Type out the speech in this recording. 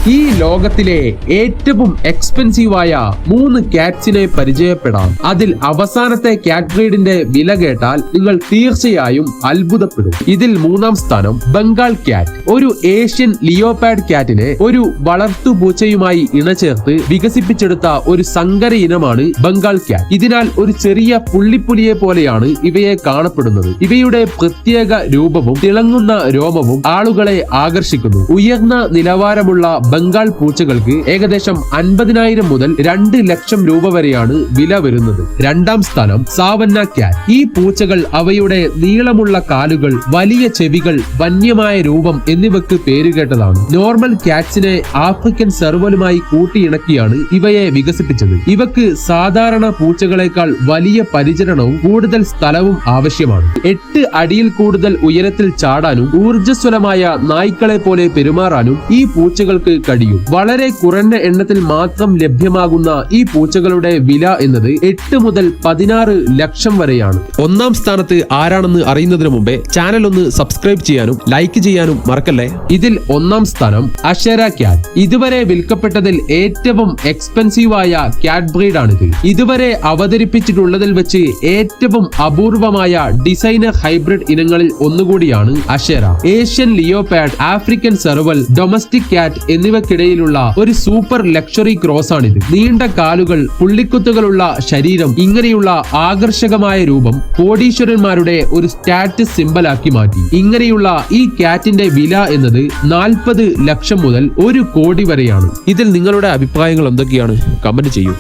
ഈ ലോകത്തിലെ ഏറ്റവും എക്സ്പെൻസീവായ 3 കാറ്റ്സിനെ പരിചയപ്പെടാം. അതിൽ അവസാനത്തെ കാറ്റ് ബ്രീഡിന്റെ വില കേട്ടാൽ നിങ്ങൾ തീർച്ചയായും അത്ഭുതപ്പെടും. ഇതിൽ 3-ാം സ്ഥാനം ബംഗാൾ കാറ്റ്. ഒരു ഏഷ്യൻ ലിയോപാഡ് കാറ്റിനെ ഒരു വളർത്തുപൂച്ചയുമായി ഇണചേർത്ത് വികസിപ്പിച്ചെടുത്ത ഒരു സങ്കര ഇനമാണ് ബംഗാൾ കാറ്റ്. ഇതിനാൽ ഒരു ചെറിയ പുള്ളിപ്പുലിയെ പോലെയാണ് ഇവയെ കാണപ്പെടുന്നത്. ഇവയുടെ പ്രത്യേക രൂപവും തിളങ്ങുന്ന രോമവും ആളുകളെ ആകർഷിക്കുന്നു. ഉയർന്ന നിലവാരമുള്ള ബംഗാൾ പൂച്ചകൾക്ക് ഏകദേശം 50,000 മുതൽ 2 ലക്ഷം രൂപ വരെയാണ് വില വരുന്നത്. 2-ാം സ്ഥാനം സാവന്ന കാറ്റ്. ഈ പൂച്ചകൾ അവയുടെ നീളമുള്ള കാലുകൾ, വലിയ ചെവികൾ, വന്യമായ രൂപം എന്നിവയ്ക്ക് പേരുകേട്ടതാണ്. നോർമൽ കാറ്റ്സിനെ ആഫ്രിക്കൻ സെർവലുമായി കൂട്ടിയിണക്കിയാണ് ഇവയെ വികസിപ്പിച്ചത്. ഇവക്ക് സാധാരണ പൂച്ചകളെക്കാൾ വലിയ പരിചരണവും കൂടുതൽ സ്ഥലവും ആവശ്യമാണ്. 8 അടിയിൽ കൂടുതൽ ഉയരത്തിൽ ചാടാനും ഊർജ്ജസ്വലമായ നായ്ക്കളെ പോലെ പെരുമാറാനും ഈ പൂച്ചകൾക്ക് കഴിയും. വളരെ കുറഞ്ഞ എണ്ണത്തിൽ മാത്രം ലഭ്യമാകുന്ന ഈ പൂച്ചകളുടെ വില എന്നത് 8 മുതൽ 16 ലക്ഷം വരെയാണ്. 1-ാം സ്ഥാനത്ത് ആരാണെന്ന് അറിയുന്നതിന് മുമ്പേ ചാനൽ ഒന്ന് സബ്സ്ക്രൈബ് ചെയ്യാനും ലൈക്ക് ചെയ്യാനും മറക്കല്ലേ. ഇതിൽ 1-ാം സ്ഥാനം അഷേര കാറ്റ്. ഇതുവരെ വിൽക്കപ്പെട്ടതിൽ ഏറ്റവും എക്സ്പെൻസീവായ കാറ്റ് ബ്രീഡാണിത്. ഇതുവരെ അവതരിപ്പിച്ചിട്ടുള്ളതിൽ വെച്ച് ഏറ്റവും അപൂർവമായ ഡിസൈനർ ഹൈബ്രിഡ് ഇനങ്ങളിൽ ഒന്നുകൂടിയാണ് Ashera. Asian leopard, African serval, domestic cat എന്നിവയ്ക്കിടയിലുള്ള ഒരു സൂപ്പർ ലക്ഷറി ക്രോസ് ആണിത്. നീണ്ട കാലുകൾ, പുള്ളിക്കുത്തുകളുള്ള ശരീരം, ഇങ്ങനെയുള്ള ആകർഷകമായ രൂപം കോടീശ്വരന്മാരുടെ ഒരു സ്റ്റാറ്റസ് സിംബലാക്കി മാറ്റി. ഇങ്ങനെയുള്ള ഈ കാറ്റിന്റെ വില എന്നത് 40 ലക്ഷം മുതൽ 1 കോടി വരെയാണ്. ഇതിൽ നിങ്ങളുടെ അഭിപ്രായങ്ങൾ എന്തൊക്കെയാണ്? കമന്റ് ചെയ്യൂ.